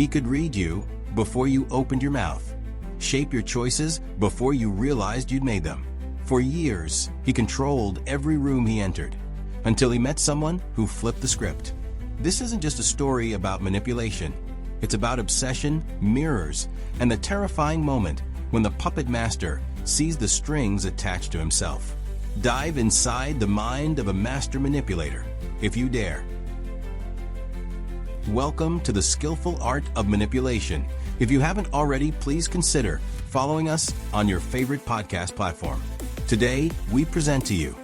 He could read you before you opened your mouth, shape your choices before you realized you'd made them. For years, he controlled every room he entered, until he met someone who flipped the script. This isn't just a story about manipulation. It's about obsession, mirrors, and the terrifying moment when the puppet master sees the strings attached to himself. Dive inside the mind of a master manipulator, if you dare. Welcome to the skillful art of manipulation. If you haven't already, please consider following us on your favorite podcast platform. Today, we present to you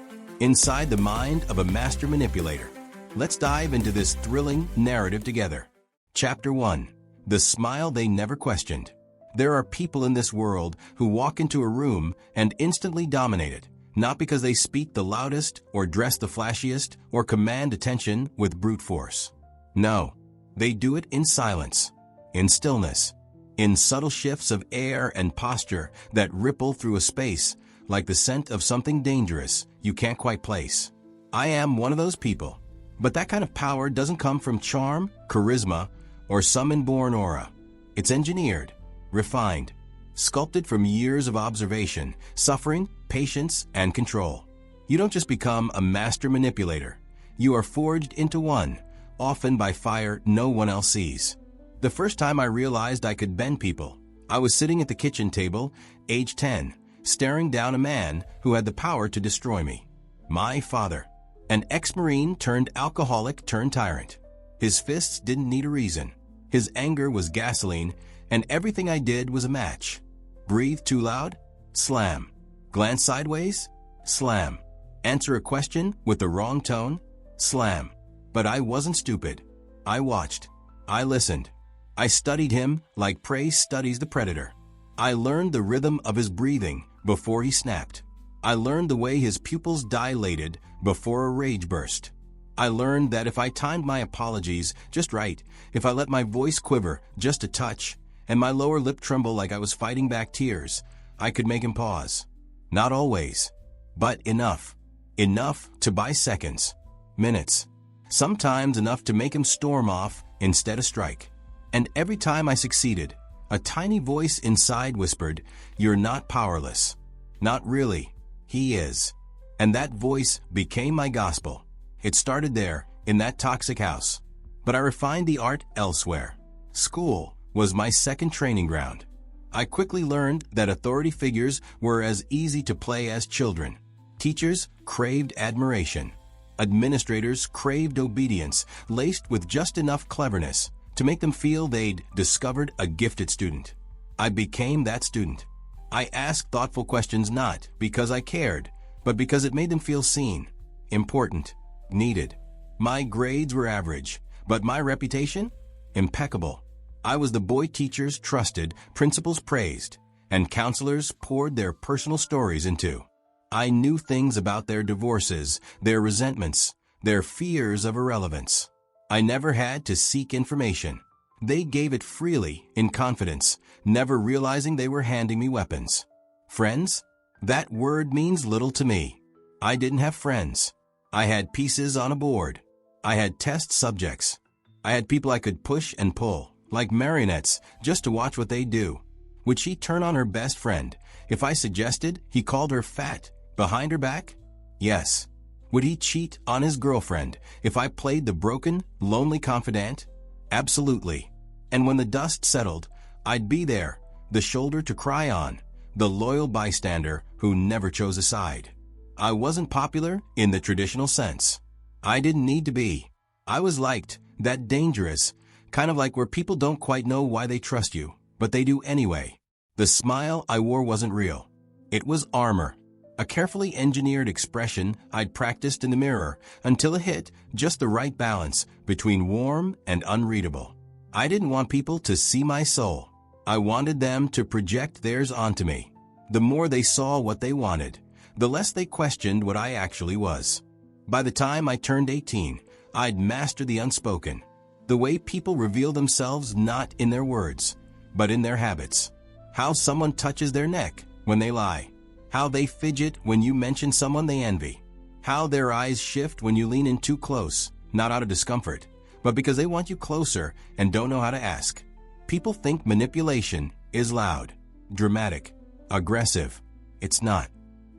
Inside the Mind of a Master Manipulator. Let's dive into this thrilling narrative together. Chapter 1. The Smile They Never Questioned. There are people in this world who walk into a room and instantly dominate it, not because they speak the loudest or dress the flashiest or command attention with brute force. No, they do it in silence, in stillness, in subtle shifts of air and posture that ripple through a space like the scent of something dangerous you can't quite place. I am one of those people, but that kind of power doesn't come from charm, charisma, or some inborn aura. It's engineered, refined, sculpted from years of observation, suffering, patience, and control. You don't just become a master manipulator. You are forged into one, often by fire no one else sees. The first time I realized I could bend people, I was sitting at the kitchen table, age 10, staring down a man who had the power to destroy me. My father, an ex-Marine turned alcoholic turned tyrant. His fists didn't need a reason. His anger was gasoline, and everything I did was a match. Breathe too loud? Slam. Glance sideways? Slam. Answer a question with the wrong tone? Slam. But I wasn't stupid. I watched. I listened. I studied him like prey studies the predator. I learned the rhythm of his breathing before he snapped. I learned the way his pupils dilated before a rage burst. I learned that if I timed my apologies just right, if I let my voice quiver just a touch, and my lower lip tremble like I was fighting back tears, I could make him pause. Not always, but enough. Enough to buy seconds, minutes, sometimes enough to make him storm off instead of strike. And every time I succeeded, a tiny voice inside whispered, "You're not powerless." Not really. He is. And that voice became my gospel. It started there, in that toxic house. But I refined the art elsewhere. School was my second training ground. I quickly learned that authority figures were as easy to play as children. Teachers craved admiration. Administrators craved obedience, laced with just enough cleverness to make them feel they'd discovered a gifted student. I became that student. I asked thoughtful questions not because I cared, but because it made them feel seen, important, needed. My grades were average, but my reputation? Impeccable. I was the boy teachers trusted, principals praised, and counselors poured their personal stories into. I knew things about their divorces, their resentments, their fears of irrelevance. I never had to seek information. They gave it freely, in confidence, never realizing they were handing me weapons. Friends? That word means little to me. I didn't have friends. I had pieces on a board. I had test subjects. I had people I could push and pull, like marionettes, just to watch what they'd do. Would she turn on her best friend if I suggested he called her fat behind her back? Yes. Would he cheat on his girlfriend if I played the broken, lonely confidant? Absolutely. And when the dust settled, I'd be there, the shoulder to cry on, the loyal bystander who never chose a side. I wasn't popular in the traditional sense. I didn't need to be. I was liked, that dangerous, kind of like where people don't quite know why they trust you, but they do anyway. The smile I wore wasn't real. It was armor. A carefully engineered expression I'd practiced in the mirror until it hit just the right balance between warm and unreadable. I didn't want people to see my soul. I wanted them to project theirs onto me. The more they saw what they wanted, the less they questioned what I actually was. By the time I turned 18, I'd mastered the unspoken, the way people reveal themselves not in their words, but in their habits. How someone touches their neck when they lie. How they fidget when you mention someone they envy. How their eyes shift when you lean in too close, not out of discomfort, but because they want you closer and don't know how to ask. People think manipulation is loud, dramatic, aggressive. It's not.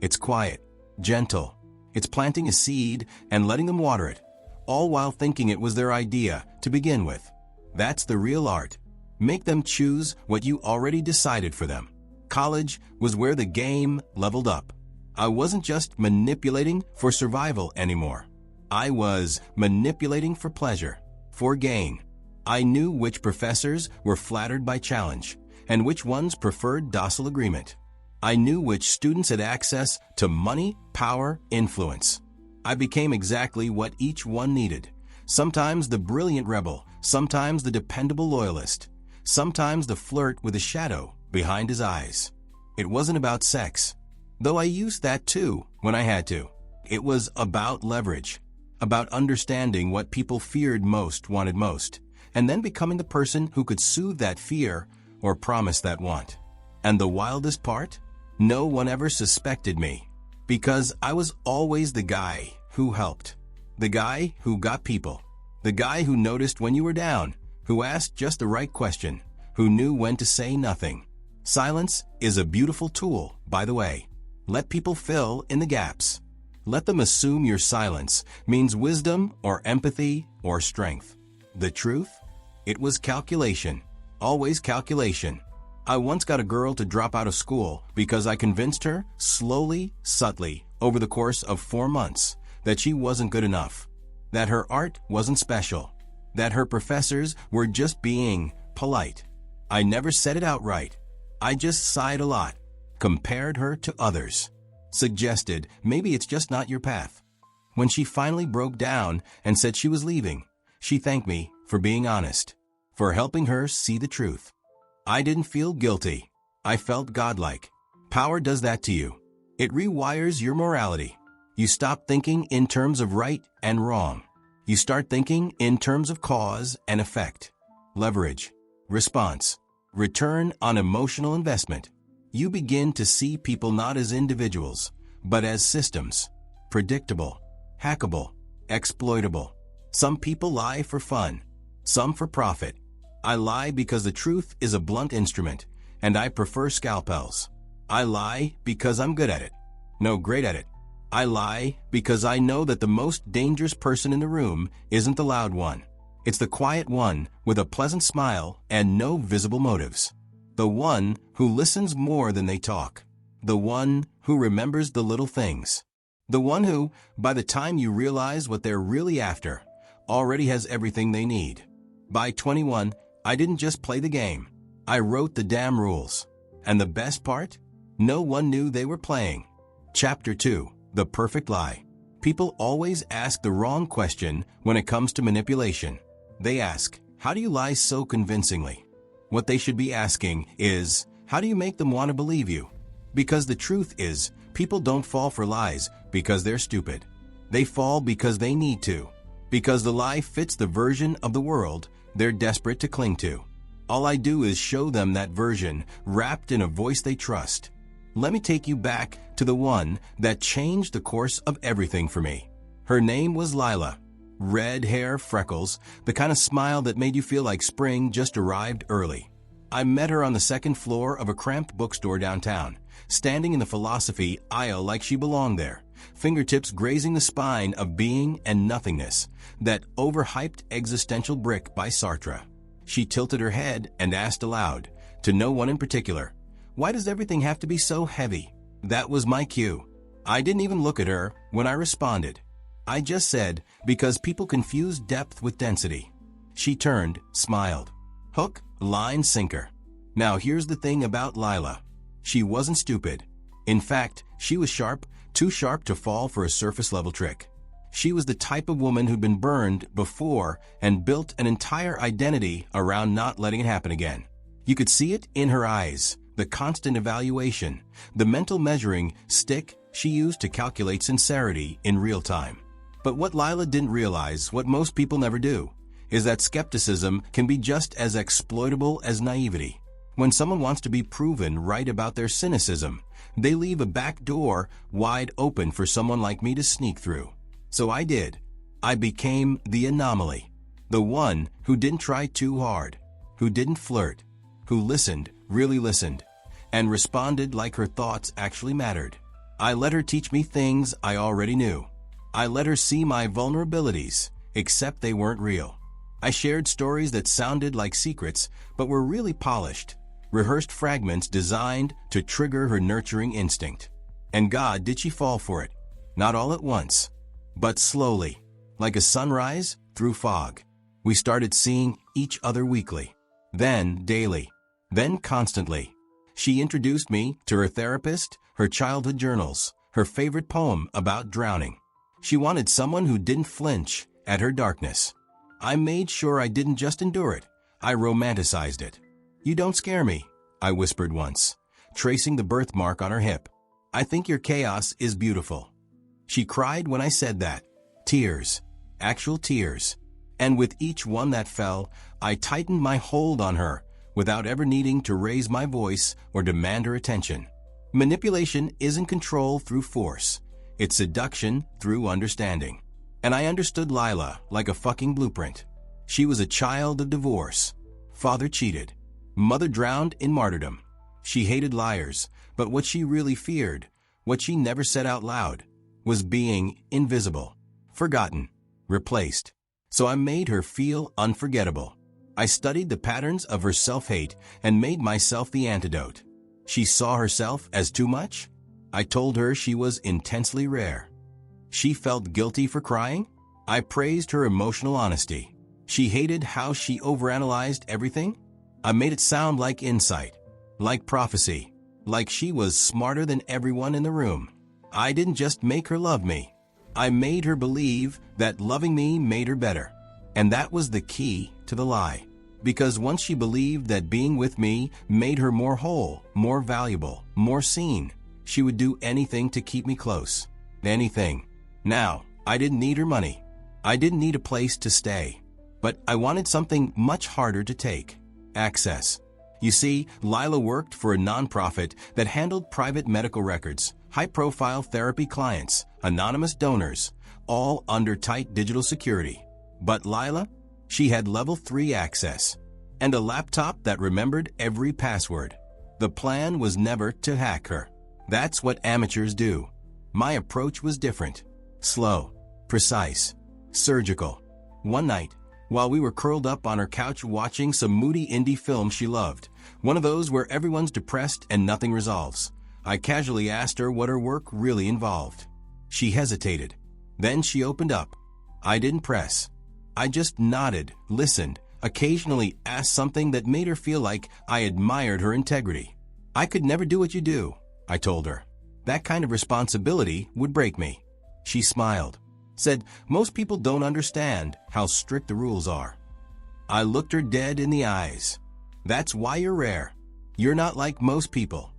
It's quiet, gentle. It's planting a seed and letting them water it, all while thinking it was their idea to begin with. That's the real art. Make them choose what you already decided for them. College was where the game leveled up. I wasn't just manipulating for survival anymore. I was manipulating for pleasure, for gain. I knew which professors were flattered by challenge and which ones preferred docile agreement. I knew which students had access to money, power, influence. I became exactly what each one needed. Sometimes the brilliant rebel, sometimes the dependable loyalist, sometimes the flirt with a shadow behind his eyes. It wasn't about sex, though I used that too when I had to. It was about leverage, about understanding what people feared most, wanted most, and then becoming the person who could soothe that fear or promise that want. And the wildest part? No one ever suspected me, because I was always the guy who helped, the guy who got people, the guy who noticed when you were down, who asked just the right question, who knew when to say nothing. Silence is a beautiful tool, by the way. Let people fill in the gaps. Let them assume your silence means wisdom or empathy or strength. The truth? It was calculation. Always calculation. I once got a girl to drop out of school because I convinced her, slowly, subtly, over the course of 4 months, that she wasn't good enough, that her art wasn't special, that her professors were just being polite. I never said it outright. I just sighed a lot, compared her to others, suggested maybe it's just not your path. When she finally broke down and said she was leaving, she thanked me for being honest, for helping her see the truth. I didn't feel guilty. I felt godlike. Power does that to you. It rewires your morality. You stop thinking in terms of right and wrong. You start thinking in terms of cause and effect, leverage, response, return on emotional investment. You begin to see people not as individuals, but as systems, predictable, hackable, exploitable. Some people lie for fun, some for profit. I lie because the truth is a blunt instrument, and I prefer scalpels. I lie because I'm good at it. No, great at it. I lie because I know that the most dangerous person in the room isn't the loud one. It's the quiet one with a pleasant smile and no visible motives. The one who listens more than they talk. The one who remembers the little things. The one who, by the time you realize what they're really after, already has everything they need. By 21, I didn't just play the game. I wrote the damn rules. And the best part? No one knew they were playing. Chapter 2. The Perfect Lie. People always ask the wrong question when it comes to manipulation. They ask, how do you lie so convincingly? What they should be asking is, how do you make them want to believe you? Because the truth is, people don't fall for lies because they're stupid. They fall because they need to. Because the lie fits the version of the world they're desperate to cling to. All I do is show them that version, wrapped in a voice they trust. Let me take you back to the one that changed the course of everything for me. Her name was Lila. Red hair, freckles, the kind of smile that made you feel like spring just arrived early. I met her on the second floor of a cramped bookstore downtown, standing in the philosophy aisle like she belonged there, fingertips grazing the spine of being and nothingness, that overhyped existential brick by Sartre. She tilted her head and asked aloud, to no one in particular, why does everything have to be so heavy? That was my cue. I didn't even look at her when I responded. I just said, because people confuse depth with density. She turned, smiled. Hook, line, sinker. Now here's the thing about Lila. She wasn't stupid. In fact, she was sharp, too sharp to fall for a surface-level trick. She was the type of woman who'd been burned before and built an entire identity around not letting it happen again. You could see it in her eyes, the constant evaluation, the mental measuring stick she used to calculate sincerity in real time. But what Lila didn't realize, what most people never do, is that skepticism can be just as exploitable as naivety. When someone wants to be proven right about their cynicism, they leave a back door wide open for someone like me to sneak through. So I did. I became the anomaly. The one who didn't try too hard, who didn't flirt, who listened, really listened, and responded like her thoughts actually mattered. I let her teach me things I already knew. I let her see my vulnerabilities, except they weren't real. I shared stories that sounded like secrets, but were really polished, rehearsed fragments designed to trigger her nurturing instinct. And God, did she fall for it? Not all at once, but slowly, like a sunrise through fog. We started seeing each other weekly, then daily, then constantly. She introduced me to her therapist, her childhood journals, her favorite poem about drowning. She wanted someone who didn't flinch at her darkness. I made sure I didn't just endure it, I romanticized it. "You don't scare me," I whispered once, tracing the birthmark on her hip. "I think your chaos is beautiful." She cried when I said that. Tears, actual tears. And with each one that fell, I tightened my hold on her without ever needing to raise my voice or demand her attention. Manipulation isn't control through force. It's seduction through understanding. And I understood Lila like a fucking blueprint. She was a child of divorce. Father cheated. Mother drowned in martyrdom. She hated liars, but what she really feared, what she never said out loud, was being invisible, forgotten, replaced. So I made her feel unforgettable. I studied the patterns of her self-hate and made myself the antidote. She saw herself as too much? I told her she was intensely rare. She felt guilty for crying? I praised her emotional honesty. She hated how she overanalyzed everything? I made it sound like insight, like prophecy, like she was smarter than everyone in the room. I didn't just make her love me. I made her believe that loving me made her better. And that was the key to the lie. Because once she believed that being with me made her more whole, more valuable, more seen, she would do anything to keep me close. Anything. Now, I didn't need her money. I didn't need a place to stay. But I wanted something much harder to take. Access. You see, Lila worked for a nonprofit that handled private medical records, high-profile therapy clients, anonymous donors, all under tight digital security. But Lila? She had level 3 access and a laptop that remembered every password. The plan was never to hack her. That's what amateurs do. My approach was different. Slow, precise, surgical. One night, while we were curled up on her couch watching some moody indie film she loved, one of those where everyone's depressed and nothing resolves, I casually asked her what her work really involved. She hesitated. Then she opened up. I didn't press. I just nodded, listened, occasionally asked something that made her feel like I admired her integrity. "I could never do what you do," I told her. "That kind of responsibility would break me." She smiled, said, "Most people don't understand how strict the rules are." I looked her dead in the eyes. "That's why you're rare. You're not like most people."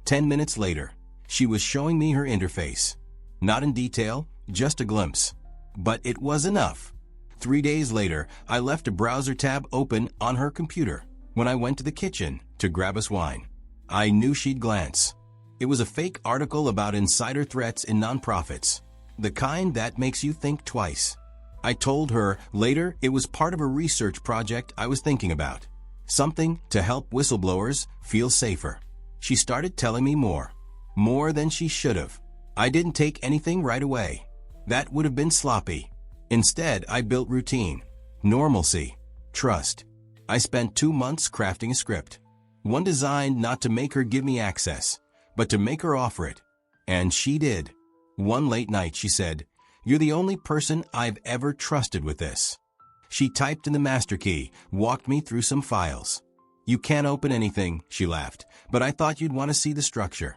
10 minutes later, she was showing me her interface. Not in detail, just a glimpse. But it was enough. 3 days later, I left a browser tab open on her computer when I went to the kitchen to grab us wine. I knew she'd glance. It was a fake article about insider threats in nonprofits, the kind that makes you think twice. I told her later it was part of a research project I was thinking about, something to help whistleblowers feel safer. She started telling me more than she should have. I didn't take anything right away. That would have been sloppy. Instead, I built routine, normalcy, trust. I spent 2 months crafting a script, one designed not to make her give me access, but to make her offer it. And she did. One late night, she said, "You're the only person I've ever trusted with this." She typed in the master key, walked me through some files. "You can't open anything," she laughed, "but I thought you'd want to see the structure."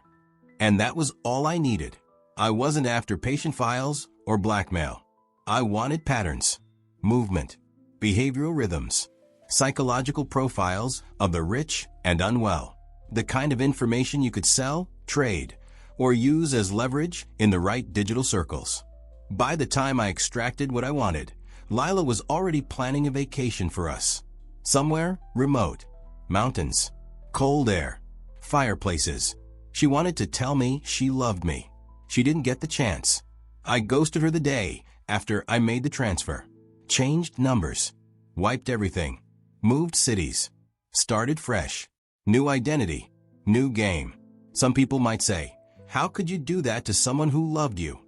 And that was all I needed. I wasn't after patient files or blackmail. I wanted patterns, movement, behavioral rhythms, psychological profiles of the rich and unwell, the kind of information you could sell, trade, or use as leverage in the right digital circles. By the time I extracted what I wanted, Lila was already planning a vacation for us. Somewhere remote, mountains, cold air, fireplaces. She wanted to tell me she loved me. She didn't get the chance. I ghosted her the day after I made the transfer, changed numbers, wiped everything, moved cities. Started fresh. New identity. New game. Some people might say, how could you do that to someone who loved you?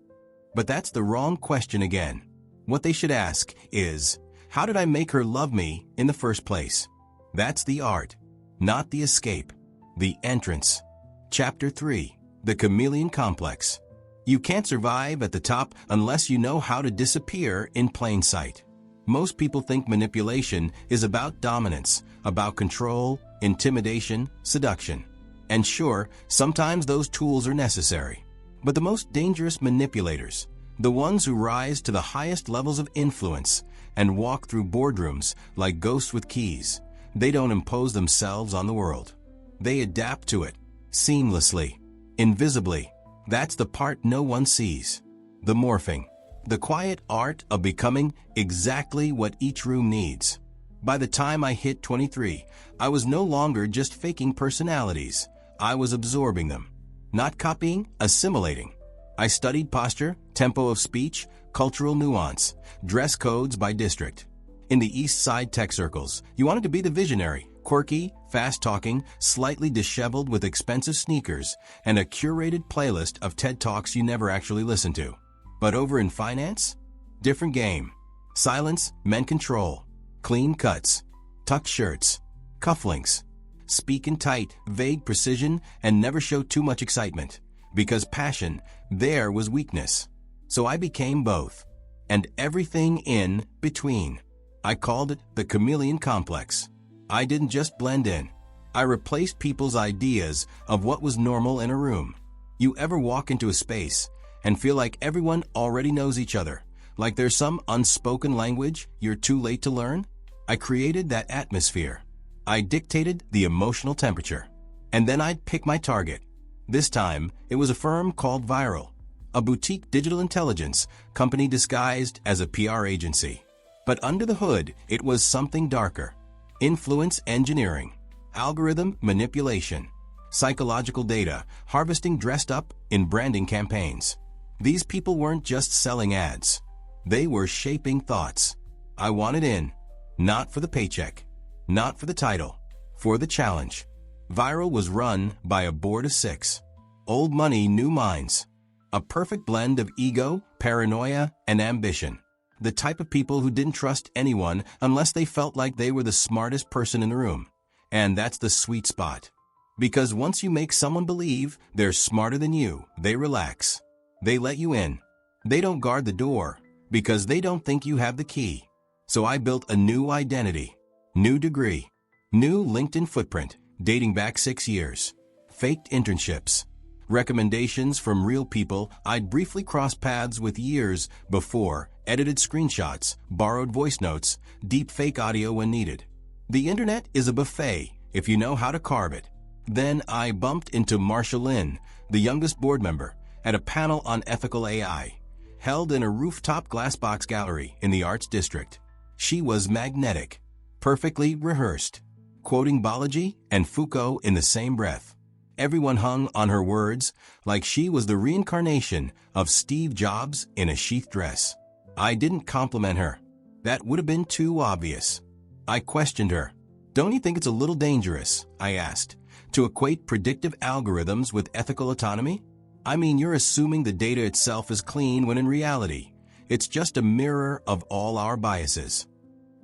But that's the wrong question again. What they should ask is, how did I make her love me in the first place? That's the art, not the escape. The entrance. Chapter 3. The Chameleon Complex. You can't survive at the top unless you know how to disappear in plain sight. Most people think manipulation is about dominance, about control, intimidation, seduction. And sure, sometimes those tools are necessary. But the most dangerous manipulators, the ones who rise to the highest levels of influence and walk through boardrooms like ghosts with keys, they don't impose themselves on the world. They adapt to it, seamlessly, invisibly. That's the part no one sees. The morphing. The quiet art of becoming exactly what each room needs. By the time I hit 23, I was no longer just faking personalities. I was absorbing them. Not copying, assimilating. I studied posture, tempo of speech, cultural nuance, dress codes by district. In the East Side tech circles, you wanted to be the visionary, quirky, fast-talking, slightly disheveled with expensive sneakers, and a curated playlist of TED Talks you never actually listened to. But over in finance? Different game. Silence meant control. Clean cuts. Tucked shirts. Cufflinks. Speak in tight, vague precision and never show too much excitement. Because passion, there was weakness. So I became both. And everything in between. I called it the chameleon complex. I didn't just blend in. I replaced people's ideas of what was normal in a room. You ever walk into a space and feel like everyone already knows each other, like there's some unspoken language you're too late to learn? I created that atmosphere. I dictated the emotional temperature. And then I'd pick my target. This time, it was a firm called Viral, a boutique digital intelligence company disguised as a PR agency. But under the hood, it was something darker. Influence engineering, algorithm manipulation, psychological data, harvesting dressed up in branding campaigns. These people weren't just selling ads. They were shaping thoughts. I wanted in, not for the paycheck, not for the title, for the challenge. Viral was run by a board of 6. Old money, new minds. A perfect blend of ego, paranoia, and ambition. The type of people who didn't trust anyone unless they felt like they were the smartest person in the room. And that's the sweet spot. Because once you make someone believe they're smarter than you, they relax. They let you in. They don't guard the door because they don't think you have the key. So I built a new identity, new degree, new LinkedIn footprint dating back 6 years, faked internships, recommendations from real people I'd briefly crossed paths with years before, edited screenshots, borrowed voice notes, deep fake audio when needed. The internet is a buffet if you know how to carve it. Then I bumped into Marsha Lynn, the youngest board member, at a panel on ethical AI, held in a rooftop glassbox gallery in the Arts District. She was magnetic, perfectly rehearsed, quoting Balaji and Foucault in the same breath. Everyone hung on her words like she was the reincarnation of Steve Jobs in a sheath dress. I didn't compliment her. That would have been too obvious. I questioned her. Don't you think it's a little dangerous, I asked, to equate predictive algorithms with ethical autonomy? I mean, you're assuming the data itself is clean when in reality, it's just a mirror of all our biases.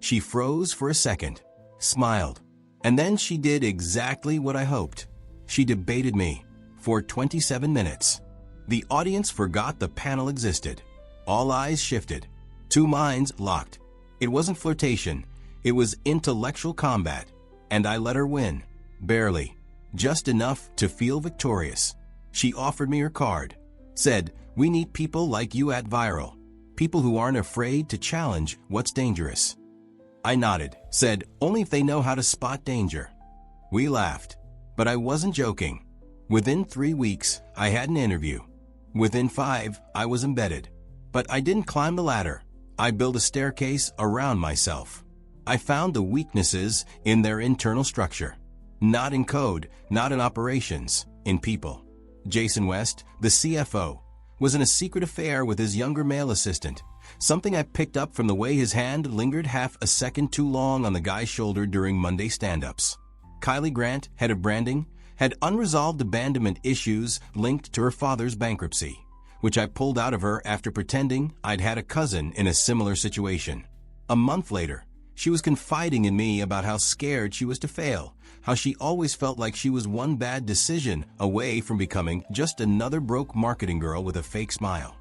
She froze for a second, smiled, and then she did exactly what I hoped. She debated me for 27 minutes. The audience forgot the panel existed. All eyes shifted. 2 minds locked. It wasn't flirtation. It was intellectual combat. And I let her win. Barely. Just enough to feel victorious. She offered me her card. Said, we need people like you at Viral. People who aren't afraid to challenge what's dangerous. I nodded. Said, only if they know how to spot danger. We laughed. But I wasn't joking. Within 3 weeks, I had an interview. Within 5, I was embedded. But I didn't climb the ladder. I built a staircase around myself. I found the weaknesses in their internal structure. Not in code, not in operations, in people. Jason West, the CFO, was in a secret affair with his younger male assistant, something I picked up from the way his hand lingered half a second too long on the guy's shoulder during Monday stand-ups. Kylie Grant, head of branding, had unresolved abandonment issues linked to her father's bankruptcy, which I pulled out of her after pretending I'd had a cousin in a similar situation. A month later, she was confiding in me about how scared she was to fail, how she always felt like she was one bad decision away from becoming just another broke marketing girl with a fake smile.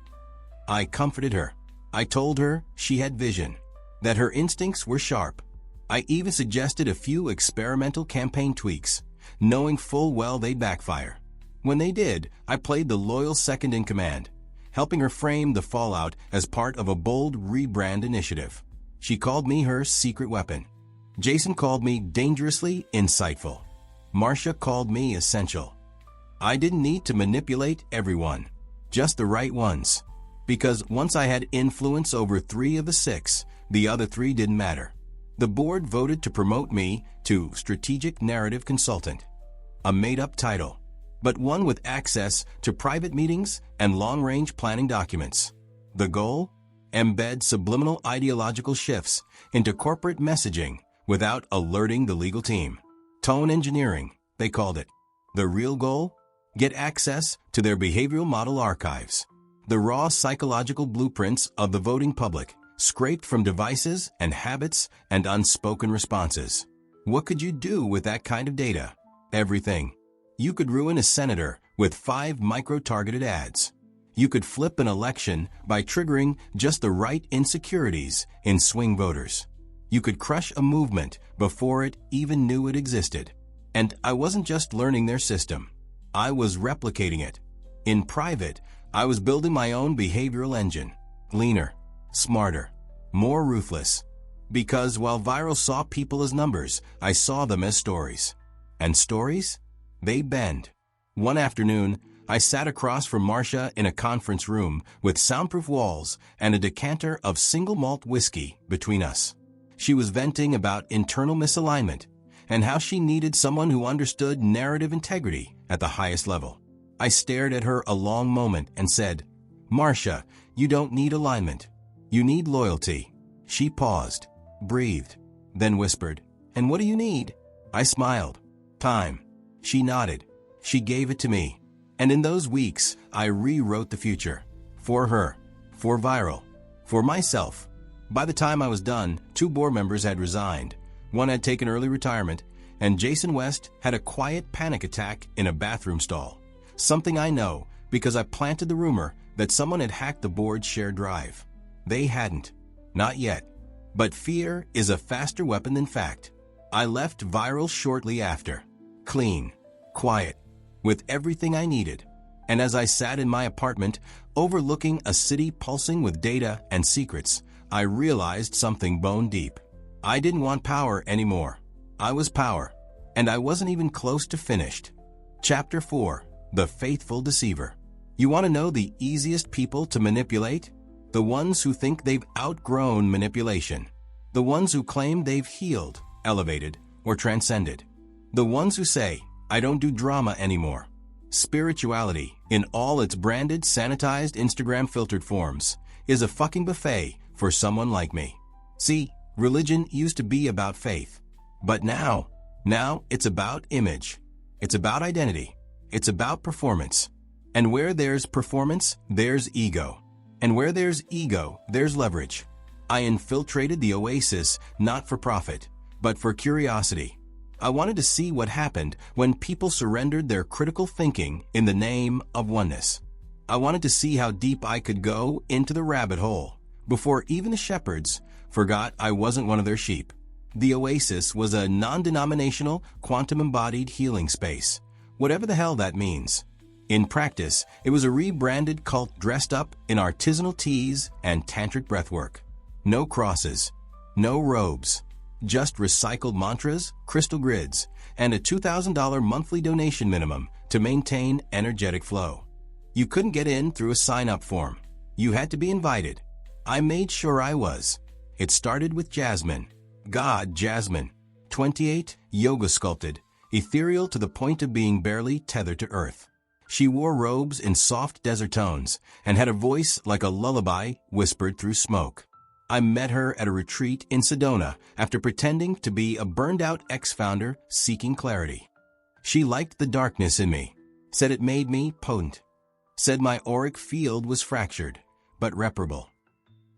I comforted her. I told her she had vision, that her instincts were sharp. I even suggested a few experimental campaign tweaks, knowing full well they'd backfire. When they did, I played the loyal second in command, helping her frame the fallout as part of a bold rebrand initiative. She called me her secret weapon. Jason called me dangerously insightful. Marcia called me essential. I didn't need to manipulate everyone, just the right ones. Because once I had influence over 3 of the 6, the other 3 didn't matter. The board voted to promote me to Strategic Narrative Consultant, a made-up title, but one with access to private meetings and long-range planning documents. The goal? Embed subliminal ideological shifts into corporate messaging without alerting the legal team. Tone engineering, they called it. The real goal? Get access to their behavioral model archives, the raw psychological blueprints of the voting public, scraped from devices and habits and unspoken responses. What could you do with that kind of data? Everything. You could ruin a senator with 5 micro-targeted ads. You could flip an election by triggering just the right insecurities in swing voters. You could crush a movement before it even knew it existed. And I wasn't just learning their system. I was replicating it. In private, I was building my own behavioral engine. Leaner, smarter, more ruthless. Because while Viral saw people as numbers, I saw them as stories. And stories? They bend. One afternoon, I sat across from Marcia in a conference room with soundproof walls and a decanter of single malt whiskey between us. She was venting about internal misalignment and how she needed someone who understood narrative integrity at the highest level. I stared at her a long moment and said, "Marcia, you don't need alignment. You need loyalty." She paused, breathed, then whispered, "And what do you need?" I smiled. "Time." She nodded. She gave it to me. And in those weeks, I rewrote the future. For her, for Viral, for myself. By the time I was done, 2 board members had resigned. One had taken early retirement, and Jason West had a quiet panic attack in a bathroom stall. Something I know because I planted the rumor that someone had hacked the board's shared drive. They hadn't. Not yet. But fear is a faster weapon than fact. I left Viral shortly after. Clean, quiet, with everything I needed. And as I sat in my apartment, overlooking a city pulsing with data and secrets, I realized something bone deep. I didn't want power anymore. I was power, and I wasn't even close to finished. Chapter 4. The Faithful Deceiver. You want to know the easiest people to manipulate? The ones who think they've outgrown manipulation. The ones who claim they've healed, elevated, or transcended. The ones who say, "I don't do drama anymore." Spirituality, in all its branded, sanitized, Instagram-filtered forms, is a fucking buffet for someone like me. See, religion used to be about faith. But now it's about image. It's about identity. It's about performance. And where there's performance, there's ego. And where there's ego, there's leverage. I infiltrated the oasis not for profit, but for curiosity. I wanted to see what happened when people surrendered their critical thinking in the name of oneness. I wanted to see how deep I could go into the rabbit hole before even the shepherds forgot I wasn't one of their sheep. The oasis was a non-denominational, quantum-embodied healing space, whatever the hell that means. In practice, it was a rebranded cult dressed up in artisanal teas and tantric breathwork. No crosses, no robes, just recycled mantras, crystal grids, and a $2,000 monthly donation minimum to maintain energetic flow. You couldn't get in through a sign-up form. You had to be invited. I made sure I was. It started with Jasmine. God, Jasmine. 28, yoga sculpted, ethereal to the point of being barely tethered to earth. She wore robes in soft desert tones and had a voice like a lullaby whispered through smoke. I met her at a retreat in Sedona after pretending to be a burned-out ex-founder seeking clarity. She liked the darkness in me, said it made me potent, said my auric field was fractured, but reparable.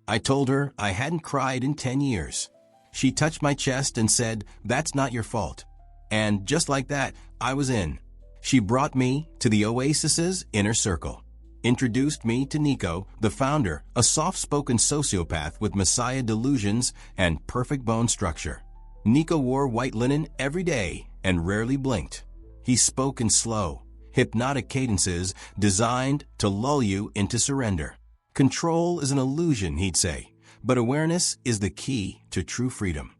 I told her I hadn't cried in 10 years. She touched my chest and said, "That's not your fault." And just like that, I was in. She brought me to the Oasis's inner circle, introduced me to Nico, the founder, a soft-spoken sociopath with messiah delusions and perfect bone structure. Nico wore white linen every day and rarely blinked. He spoke in slow, hypnotic cadences designed to lull you into surrender. Control is an illusion, he'd say, but awareness is the key to true freedom.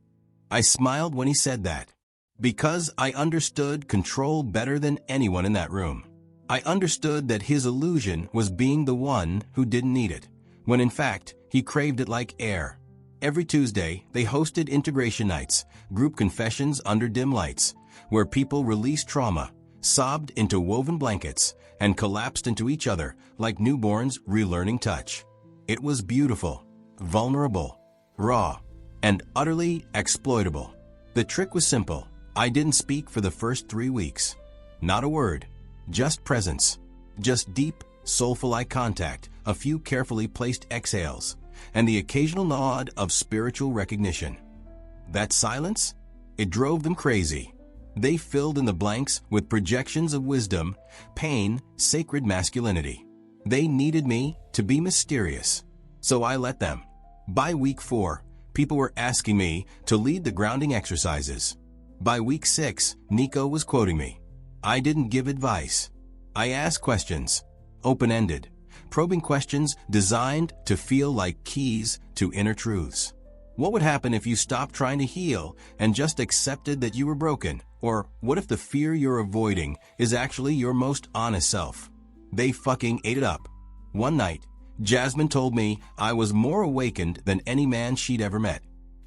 I smiled when he said that, because I understood control better than anyone in that room. I understood that his illusion was being the one who didn't need it, when in fact, he craved it like air. Every Tuesday, they hosted integration nights, group confessions under dim lights, where people released trauma, sobbed into woven blankets, and collapsed into each other like newborns relearning touch. It was beautiful, vulnerable, raw, and utterly exploitable. The trick was simple. I didn't speak for the first 3 weeks. Not a word. Just presence. Just deep, soulful eye contact, a few carefully placed exhales, and the occasional nod of spiritual recognition. That silence? It drove them crazy. They filled in the blanks with projections of wisdom, pain, sacred masculinity. They needed me to be mysterious, so I let them. By week 4, people were asking me to lead the grounding exercises. By week 6, Nico was quoting me. I didn't give advice. I asked questions, open-ended, probing questions designed to feel like keys to inner truths. What would happen if you stopped trying to heal and just accepted that you were broken? Or what if the fear you're avoiding is actually your most honest self? They fucking ate it up. One night, Jasmine told me I was more awakened than any man she'd ever met.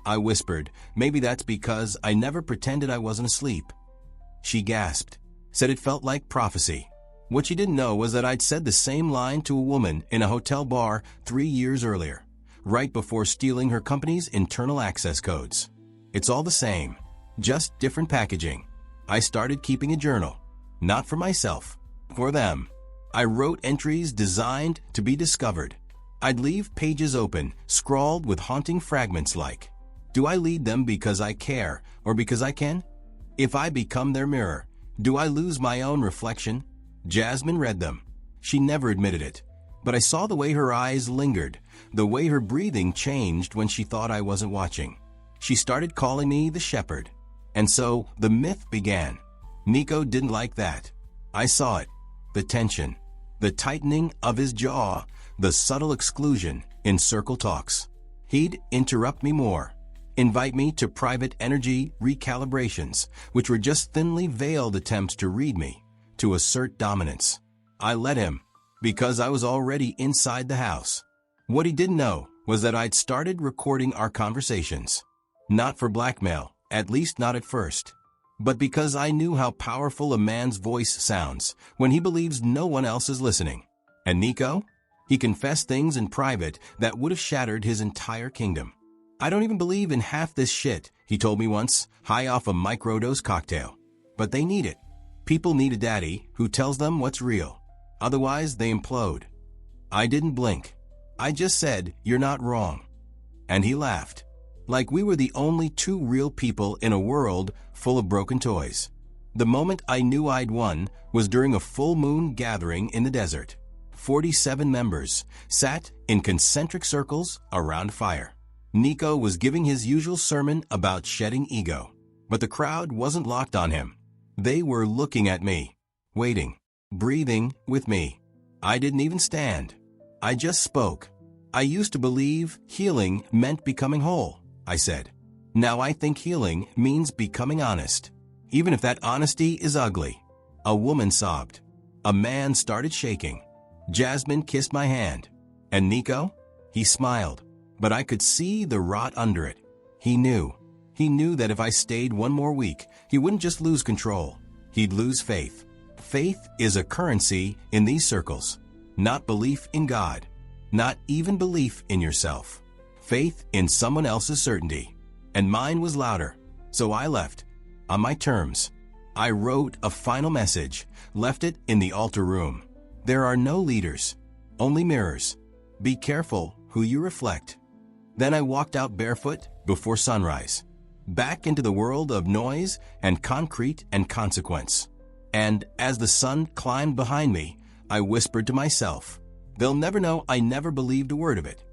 I whispered, maybe that's because I never pretended I wasn't asleep. She gasped, said it felt like prophecy. What she didn't know was that I'd said the same line to a woman in a hotel bar 3 years earlier, right before stealing her company's internal access codes. It's all the same, just different packaging. I started keeping a journal, not for myself, for them. I wrote entries designed to be discovered. I'd leave pages open, scrawled with haunting fragments like, do I lead them because I care or because I can? If I become their mirror, do I lose my own reflection? Jasmine read them. She never admitted it, but I saw the way her eyes lingered, the way her breathing changed when she thought I wasn't watching. She started calling me the shepherd. And so the myth began. Nico didn't like that. I saw it. The tension, the tightening of his jaw, the subtle exclusion in circle talks. He'd interrupt me more, invite me to private energy recalibrations, which were just thinly veiled attempts to read me, to assert dominance. I let him, because I was already inside the house. What he didn't know was that I'd started recording our conversations. Not for blackmail, at least not at first, but because I knew how powerful a man's voice sounds when he believes no one else is listening. And Nico? He confessed things in private that would have shattered his entire kingdom. I don't even believe in half this shit, he told me once, high off a microdose cocktail. But they need it. People need a daddy who tells them what's real. Otherwise, they implode. I didn't blink. I just said, you're not wrong. And he laughed. Like we were the only 2 real people in a world full of broken toys. The moment I knew I'd won was during a full moon gathering in the desert. 47 members sat in concentric circles around fire. Nico was giving his usual sermon about shedding ego, but the crowd wasn't locked on him. They were looking at me, waiting, breathing with me. I didn't even stand. I just spoke. I used to believe healing meant becoming whole, I said. Now I think healing means becoming honest, even if that honesty is ugly. A woman sobbed. A man started shaking. Jasmine kissed my hand. And Nico? He smiled, but I could see the rot under it. He knew. He knew that if I stayed one more week, he wouldn't just lose control. He'd lose faith. Faith is a currency in these circles. Not belief in God. Not even belief in yourself. faith in someone else's certainty. And mine was louder, so I left. On my terms. I wrote a final message, left it in the altar room. There are no leaders, only mirrors. Be careful who you reflect. Then I walked out barefoot before sunrise, back into the world of noise and concrete and consequence. And as the sun climbed behind me, I whispered to myself, they'll never know I never believed a word of it.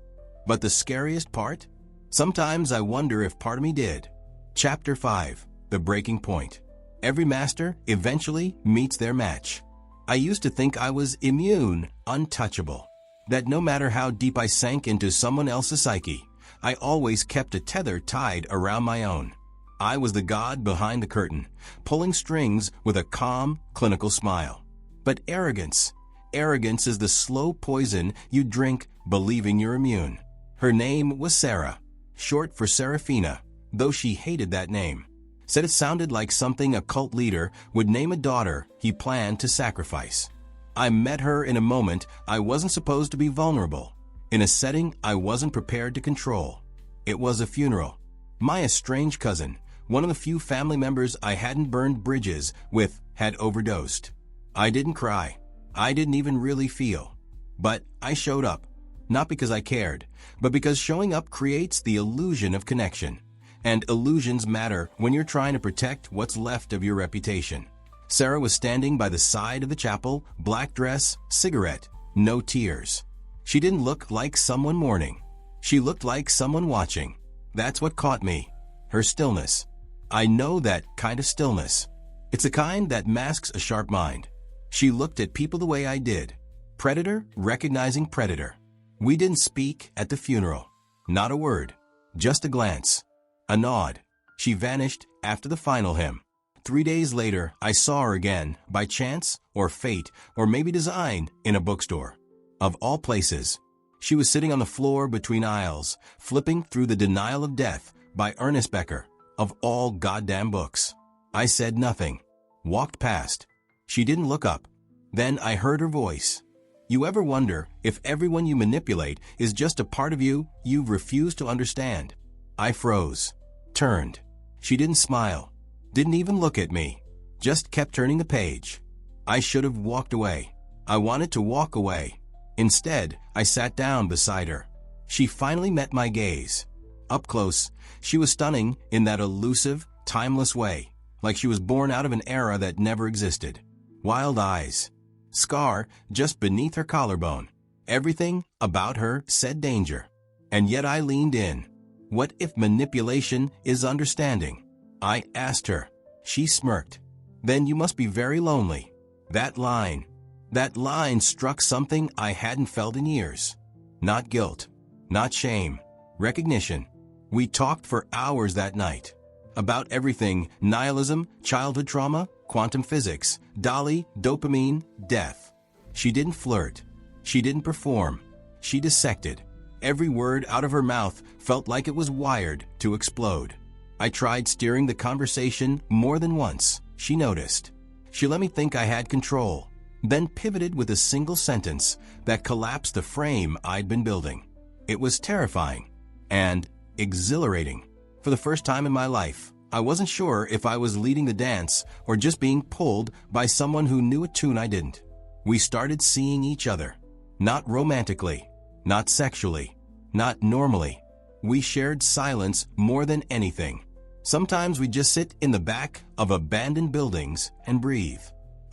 But the scariest part? Sometimes I wonder if part of me did. Chapter 5, The Breaking Point. Every master eventually meets their match. I used to think I was immune, untouchable, that no matter how deep I sank into someone else's psyche, I always kept a tether tied around my own. I was the god behind the curtain, pulling strings with a calm, clinical smile. But arrogance is the slow poison you drink believing you're immune. Her name was Sera, short for Serafina, though she hated that name. Said it sounded like something a cult leader would name a daughter he planned to sacrifice. I met her in a moment I wasn't supposed to be vulnerable, in a setting I wasn't prepared to control. It was a funeral. My estranged cousin, one of the few family members I hadn't burned bridges with, had overdosed. I didn't cry. I didn't even really feel. But I showed up, not because I cared, but because showing up creates the illusion of connection. And illusions matter when you're trying to protect what's left of your reputation. Sera was standing by the side of the chapel, black dress, cigarette, no tears. She didn't look like someone mourning. She looked like someone watching. That's what caught me. Her stillness. I know that kind of stillness. It's a kind that masks a sharp mind. She looked at people the way I did. Predator recognizing predator. We didn't speak at the funeral. Not a word. Just a glance. A nod. She vanished after the final hymn. 3 days later, I saw her again, by chance, or fate, or maybe design, in a bookstore. Of all places. She was sitting on the floor between aisles, flipping through The Denial of Death by Ernest Becker, of all goddamn books. I said nothing. Walked past. She didn't look up. Then I heard her voice. You ever wonder if everyone you manipulate is just a part of you you've refused to understand? I froze. Turned. She didn't smile. Didn't even look at me. Just kept turning the page. I should have walked away. I wanted to walk away. Instead, I sat down beside her. She finally met my gaze. Up close, she was stunning in that elusive, timeless way, like she was born out of an era that never existed. Wild eyes. Scar just beneath her collarbone. Everything about her said danger. And yet I leaned in. What if manipulation is understanding? I asked her. She smirked. Then you must be very lonely. That line struck something I hadn't felt in years. Not guilt. Not shame. Recognition. We talked for hours that night. About everything: nihilism, childhood trauma, quantum physics, Dolly, dopamine, death. She didn't flirt. She didn't perform. She dissected. Every word out of her mouth felt like it was wired to explode. I tried steering the conversation more than once. She noticed. She let me think I had control, then pivoted with a single sentence that collapsed the frame I'd been building. It was terrifying and exhilarating. For the first time in my life, I wasn't sure if I was leading the dance or just being pulled by someone who knew a tune I didn't. We started seeing each other. Not romantically, not sexually, not normally. We shared silence more than anything. Sometimes we just sit in the back of abandoned buildings and breathe.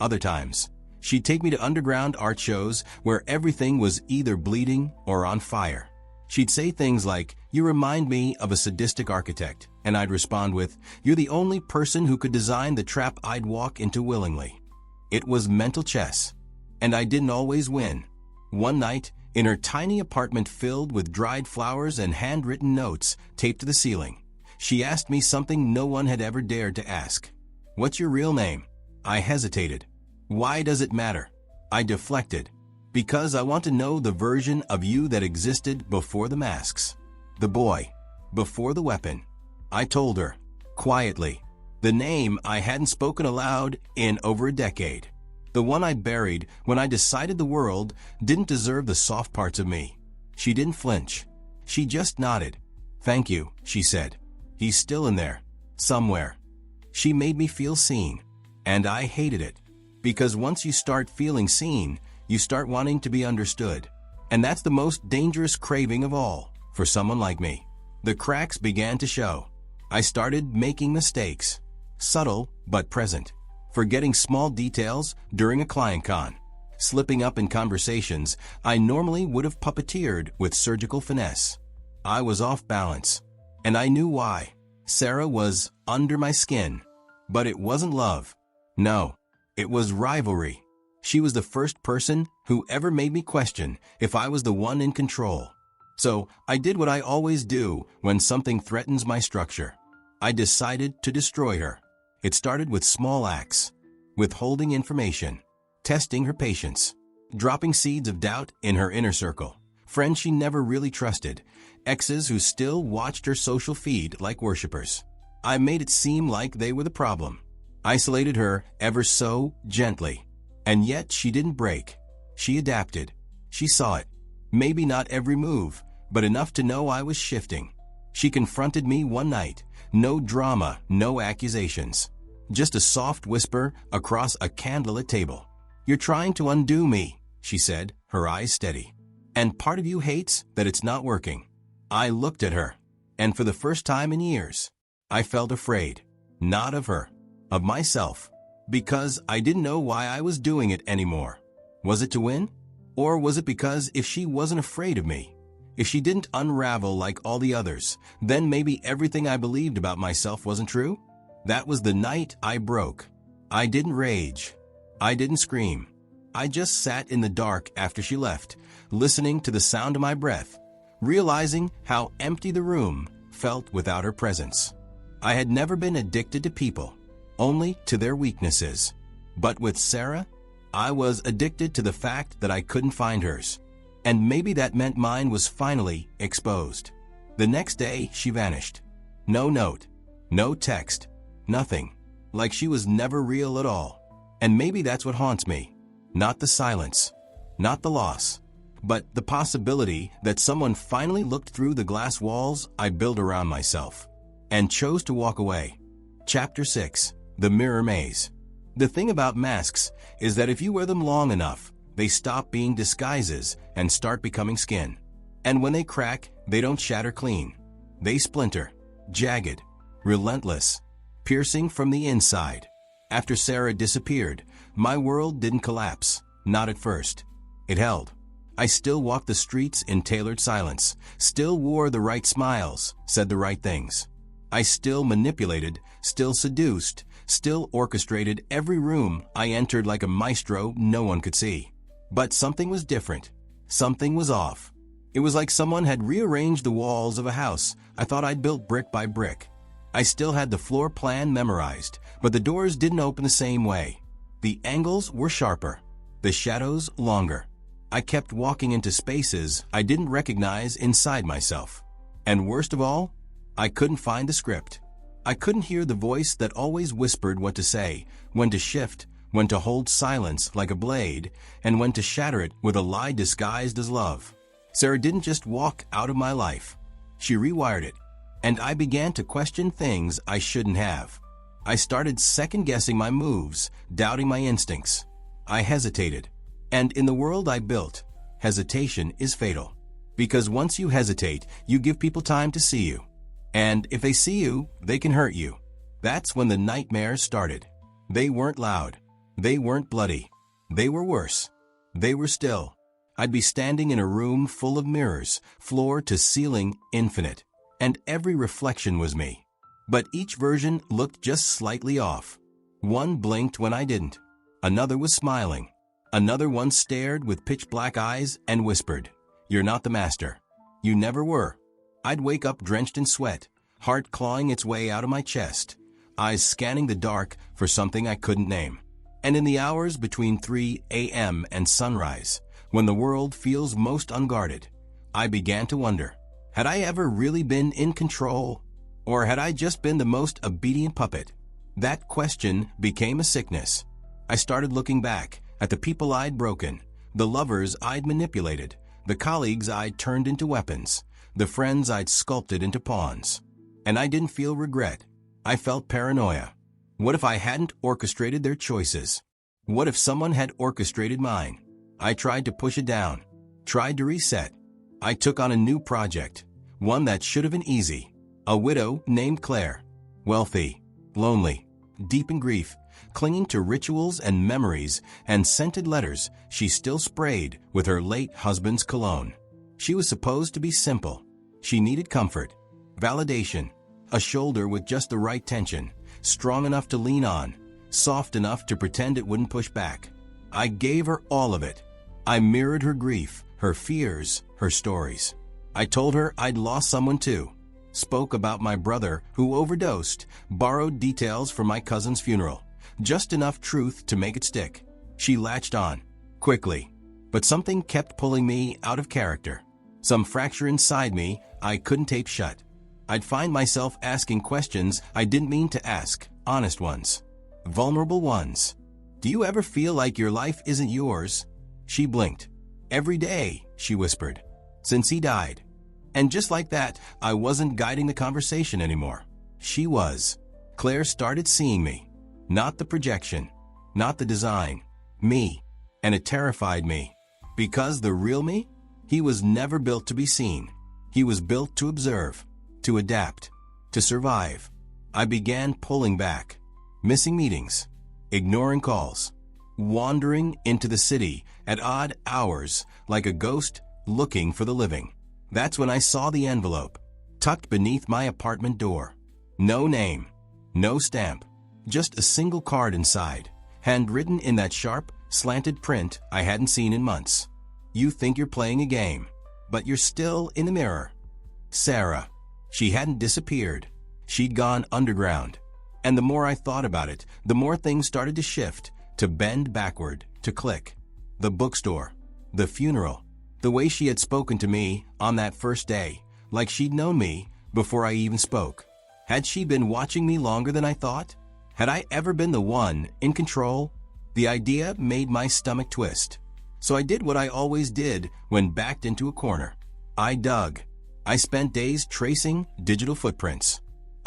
Other times, she'd take me to underground art shows where everything was either bleeding or on fire. She'd say things like, "You remind me of a sadistic architect," and I'd respond with, "You're the only person who could design the trap I'd walk into willingly." It was mental chess, and I didn't always win. One night, in her tiny apartment filled with dried flowers and handwritten notes taped to the ceiling, she asked me something no one had ever dared to ask. "What's your real name?" I hesitated. "Why does it matter?" I deflected. "Because I want to know the version of you that existed before the masks. The boy. Before the weapon." I told her, quietly, the name I hadn't spoken aloud in over a decade. The one I buried when I decided the world didn't deserve the soft parts of me. She didn't flinch. She just nodded. "Thank you," she said. "He's still in there. Somewhere." She made me feel seen. And I hated it. Because once you start feeling seen, you start wanting to be understood. And that's the most dangerous craving of all, for someone like me. The cracks began to show. I started making mistakes. Subtle, but present. Forgetting small details during a client con. Slipping up in conversations I normally would have puppeteered with surgical finesse. I was off balance. And I knew why. Sera was under my skin. But it wasn't love. No, it was rivalry. She was the first person who ever made me question if I was the one in control. So I did what I always do when something threatens my structure. I decided to destroy her. It started with small acts, withholding information, testing her patience, dropping seeds of doubt in her inner circle, friends she never really trusted, exes who still watched her social feed like worshippers. I made it seem like they were the problem. Isolated her ever so gently. And yet she didn't break. She adapted. She saw it. Maybe not every move, but enough to know I was shifting. She confronted me one night. No drama, no accusations. Just a soft whisper across a candlelit table. "You're trying to undo me," she said, her eyes steady. "And part of you hates that it's not working." I looked at her, and for the first time in years, I felt afraid. Not of her, of myself. Because I didn't know why I was doing it anymore. Was it to win? Or was it because if she wasn't afraid of me, if she didn't unravel like all the others, then maybe everything I believed about myself wasn't true? That was the night I broke. I didn't rage. I didn't scream. I just sat in the dark after she left, listening to the sound of my breath, realizing how empty the room felt without her presence. I had never been addicted to people, only to their weaknesses. But with Sera, I was addicted to the fact that I couldn't find hers. And maybe that meant mine was finally exposed. The next day, she vanished. No note, no text, nothing. Like she was never real at all. And maybe that's what haunts me. Not the silence, not the loss, but the possibility that someone finally looked through the glass walls I built around myself and chose to walk away. Chapter 6. The Mirror Maze. The thing about masks is that if you wear them long enough, they stop being disguises and start becoming skin. And when they crack, they don't shatter clean. They splinter, jagged, relentless, piercing from the inside. After Sera disappeared, my world didn't collapse, not at first. It held. I still walked the streets in tailored silence, still wore the right smiles, said the right things. I still manipulated, still seduced, still orchestrated every room I entered like a maestro no one could see. But something was different. Something was off. It was like someone had rearranged the walls of a house I thought I'd built brick by brick. I still had the floor plan memorized, but the doors didn't open the same way. The angles were sharper, the shadows longer. I kept walking into spaces I didn't recognize inside myself. And worst of all, I couldn't find the script. I couldn't hear the voice that always whispered what to say, when to shift, when to hold silence like a blade, and when to shatter it with a lie disguised as love. Sera didn't just walk out of my life. She rewired it, and I began to question things I shouldn't have. I started second-guessing my moves, doubting my instincts. I hesitated. And in the world I built, hesitation is fatal. Because once you hesitate, you give people time to see you. And if they see you, they can hurt you. That's when the nightmares started. They weren't loud. They weren't bloody. They were worse. They were still. I'd be standing in a room full of mirrors, floor to ceiling infinite. And every reflection was me. But each version looked just slightly off. One blinked when I didn't. Another was smiling. Another one stared with pitch-black eyes and whispered, "You're not the master. You never were." I'd wake up drenched in sweat, heart clawing its way out of my chest, eyes scanning the dark for something I couldn't name. And in the hours between 3 a.m. and sunrise, when the world feels most unguarded, I began to wonder, had I ever really been in control? Or had I just been the most obedient puppet? That question became a sickness. I started looking back at the people I'd broken, the lovers I'd manipulated, the colleagues I'd turned into weapons, the friends I'd sculpted into pawns. And I didn't feel regret. I felt paranoia. What if I hadn't orchestrated their choices? What if someone had orchestrated mine? I tried to push it down, tried to reset. I took on a new project, one that should have been easy. A widow named Claire, wealthy, lonely, deep in grief, clinging to rituals and memories and scented letters she still sprayed with her late husband's cologne. She was supposed to be simple. She needed comfort, validation, a shoulder with just the right tension, strong enough to lean on, soft enough to pretend it wouldn't push back. I gave her all of it. I mirrored her grief, her fears, her stories. I told her I'd lost someone too. Spoke about my brother who overdosed, borrowed details from my cousin's funeral. Just enough truth to make it stick. She latched on, quickly. But something kept pulling me out of character. Some fracture inside me I couldn't tape shut. I'd find myself asking questions I didn't mean to ask, honest ones. Vulnerable ones. Do you ever feel like your life isn't yours? She blinked. Every day, she whispered. Since he died. And just like that, I wasn't guiding the conversation anymore. She was. Claire started seeing me. Not the projection. Not the design. Me. And it terrified me. Because the real me? He was never built to be seen. He was built to observe, to adapt, to survive. I began pulling back. Missing meetings. Ignoring calls. Wandering into the city at odd hours like a ghost looking for the living. That's when I saw the envelope, tucked beneath my apartment door. No name, no stamp, just a single card inside, handwritten in that sharp, slanted print I hadn't seen in months. You think you're playing a game, but you're still in the mirror. Sera. She hadn't disappeared. She'd gone underground. And the more I thought about it, the more things started to shift, to bend backward, to click. The bookstore, the funeral, the way she had spoken to me on that first day, like she'd known me before I even spoke. Had she been watching me longer than I thought? Had I ever been the one in control? The idea made my stomach twist. So I did what I always did when backed into a corner. I dug. I spent days tracing digital footprints,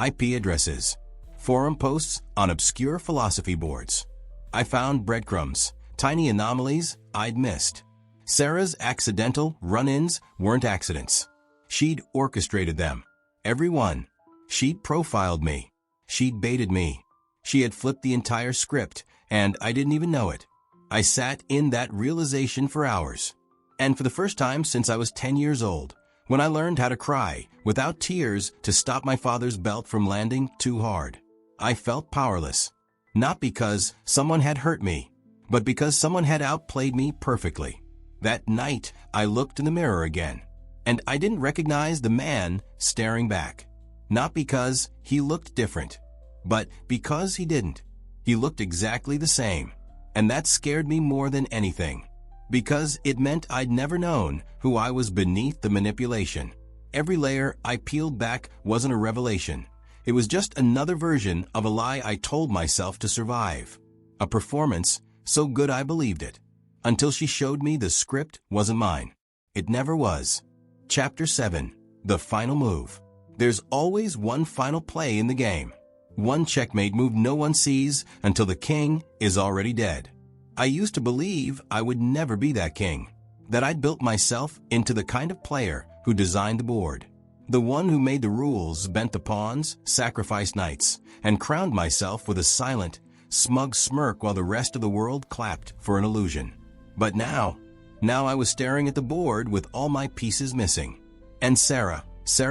IP addresses, forum posts on obscure philosophy boards. I found breadcrumbs, tiny anomalies I'd missed. Sera's accidental run-ins weren't accidents. She'd orchestrated them. Every one. She'd profiled me. She'd baited me. She had flipped the entire script, and I didn't even know it. I sat in that realization for hours. And for the first time since I was 10 years old, when I learned how to cry without tears to stop my father's belt from landing too hard, I felt powerless. Not because someone had hurt me, but because someone had outplayed me perfectly. That night, I looked in the mirror again, and I didn't recognize the man staring back. Not because he looked different, but because he didn't. He looked exactly the same, and that scared me more than anything, because it meant I'd never known who I was beneath the manipulation. Every layer I peeled back wasn't a revelation. It was just another version of a lie I told myself to survive. A performance so good I believed it. Until she showed me the script wasn't mine. It never was. Chapter 7. The Final Move. There's always one final play in the game. One checkmate move no one sees until the king is already dead. I used to believe I would never be that king. That I'd built myself into the kind of player who designed the board. The one who made the rules, bent the pawns, sacrificed knights, and crowned myself with a silent, smug smirk while the rest of the world clapped for an illusion. But now I was staring at the board with all my pieces missing. And Sera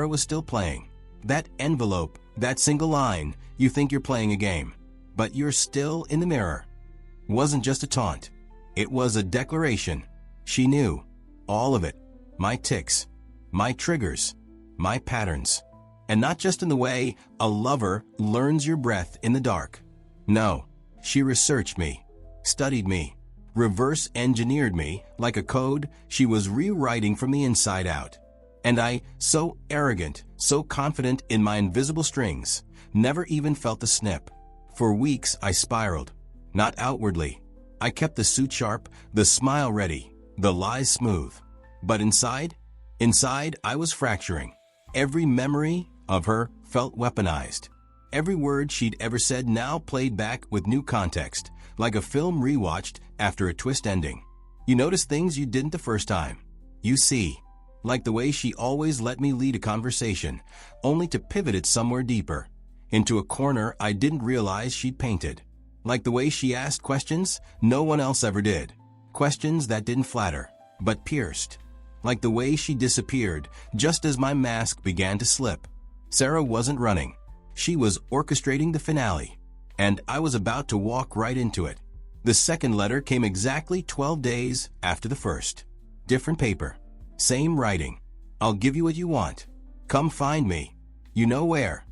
was still playing. That envelope, that single line, you think you're playing a game, but you're still in the mirror. Wasn't just a taunt. It was a declaration. She knew. All of it. My tics. My triggers. My patterns. And not just in the way a lover learns your breath in the dark. No, she researched me, studied me, reverse engineered me like a code she was rewriting from the inside out. And I, so arrogant, so confident in my invisible strings, never even felt the snip. For weeks I spiraled, not outwardly. I kept the suit sharp, the smile ready, the lies smooth. But inside, Inside, I was fracturing. Every memory of her felt weaponized. Every word she'd ever said now played back with new context, like a film rewatched after a twist ending. You notice things you didn't the first time. You see, like the way she always let me lead a conversation, only to pivot it somewhere deeper, into a corner I didn't realize she'd painted. Like the way she asked questions no one else ever did. Questions that didn't flatter, but pierced. Like the way she disappeared just as my mask began to slip. Sera wasn't running. She was orchestrating the finale, and I was about to walk right into it. The second letter came exactly 12 days after the first. Different paper. Same writing. I'll give you what you want. Come find me. You know where.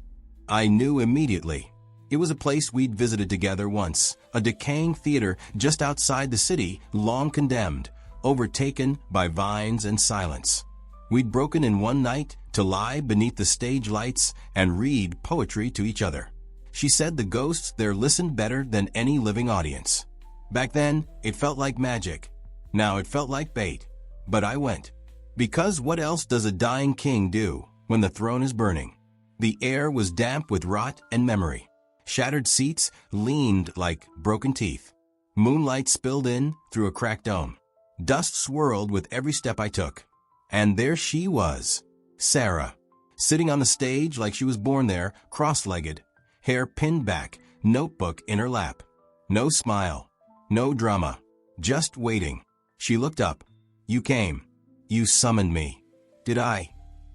I knew immediately. It was a place we'd visited together once, a decaying theater just outside the city, long condemned, overtaken by vines and silence. We'd broken in one night to lie beneath the stage lights and read poetry to each other. She said the ghosts there listened better than any living audience. Back then, it felt like magic. Now it felt like bait. But I went. Because what else does a dying king do when the throne is burning? The air was damp with rot and memory. Shattered seats leaned like broken teeth. Moonlight spilled in through a cracked dome. Dust swirled with every step I took. And there she was, Sera, sitting on the stage like she was born there, cross-legged, hair pinned back, notebook in her lap. No smile, no drama, just waiting. She looked up. You came. You summoned me. Did I?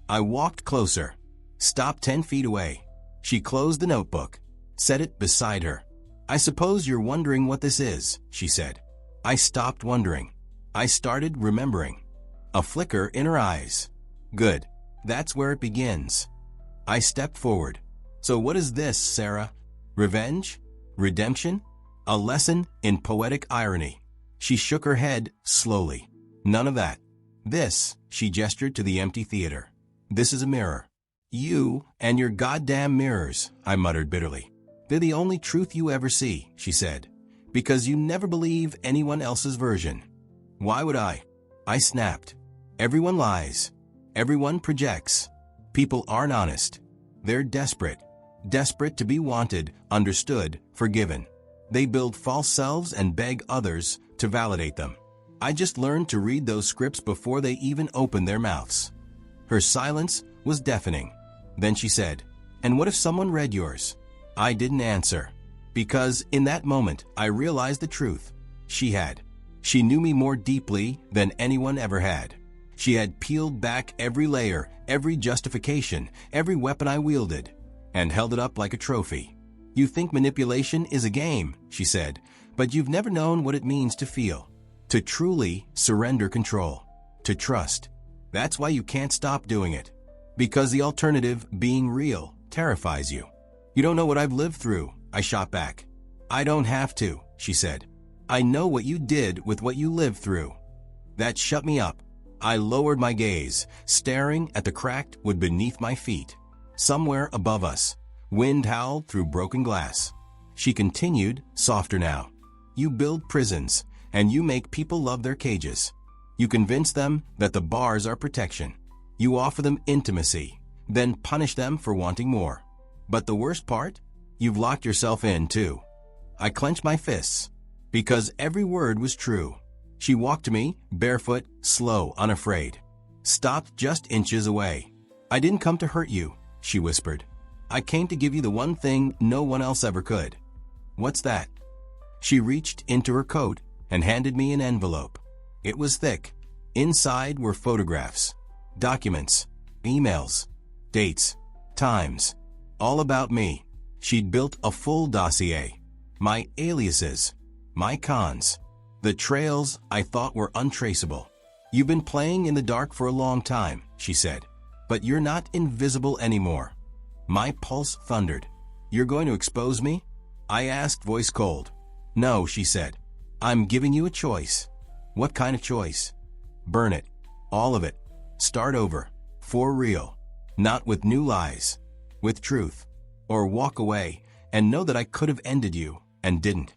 I walked closer, stopped 10 feet away. She closed the notebook, set it beside her. I suppose you're wondering what this is, she said. I stopped wondering. I started remembering. A flicker in her eyes. Good. That's where it begins. I stepped forward. So what is this, Sera? Revenge? Redemption? A lesson in poetic irony. She shook her head slowly. None of that. This, she gestured to the empty theater. This is a mirror. You and your goddamn mirrors, I muttered bitterly. They're the only truth you ever see, she said, because you never believe anyone else's version. Why would I? I snapped. Everyone lies. Everyone projects. People aren't honest. They're desperate. Desperate to be wanted, understood, forgiven. They build false selves and beg others to validate them. I just learned to read those scripts before they even opened their mouths. Her silence was deafening. Then she said, "And what if someone read yours?" I didn't answer, because in that moment I realized the truth. She had. She knew me more deeply than anyone ever had. She had peeled back every layer, every justification, every weapon I wielded, and held it up like a trophy. You think manipulation is a game, she said, but you've never known what it means to feel, to truly surrender control, to trust. That's why you can't stop doing it, because the alternative, being real, terrifies you. You don't know what I've lived through, I shot back. I don't have to, she said. I know what you did with what you lived through. That shut me up. I lowered my gaze, staring at the cracked wood beneath my feet. Somewhere above us, wind howled through broken glass. She continued, softer now. You build prisons, and you make people love their cages. You convince them that the bars are protection. You offer them intimacy, then punish them for wanting more. But the worst part? You've locked yourself in, too. I clenched my fists, because every word was true. She walked to me, barefoot, slow, unafraid. Stopped just inches away. I didn't come to hurt you, she whispered. I came to give you the one thing no one else ever could. What's that? She reached into her coat and handed me an envelope. It was thick. Inside were photographs, documents, emails, dates, times, all about me. She'd built a full dossier. My aliases, my cons, the trails I thought were untraceable. You've been playing in the dark for a long time, she said, but you're not invisible anymore. My pulse thundered. You're going to expose me? I asked, voice cold. No, she said. I'm giving you a choice. What kind of choice? Burn it. All of it. Start over. For real. Not with new lies. With truth. Or walk away and know that I could have ended you and didn't.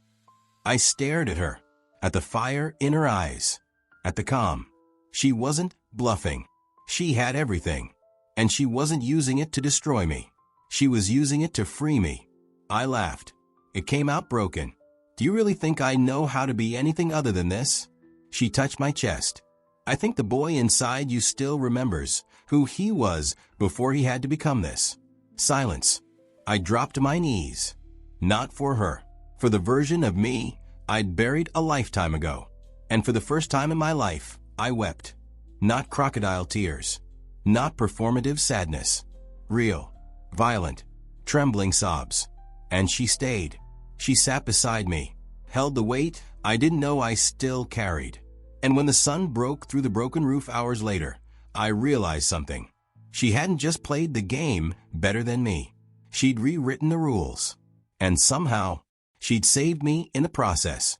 I stared at her, at the fire in her eyes, at the calm. She wasn't bluffing. She had everything. And she wasn't using it to destroy me. She was using it to free me. I laughed. It came out broken. Do you really think I know how to be anything other than this? She touched my chest. I think the boy inside you still remembers who he was before he had to become this. Silence. I dropped to my knees. Not for her. For the version of me I'd buried a lifetime ago. And for the first time in my life, I wept. Not crocodile tears. Not performative sadness. Real, violent, trembling sobs. And she stayed. She sat beside me, held the weight I didn't know I still carried. And when the sun broke through the broken roof hours later, I realized something. She hadn't just played the game better than me. She'd rewritten the rules. And somehow, she'd saved me in the process.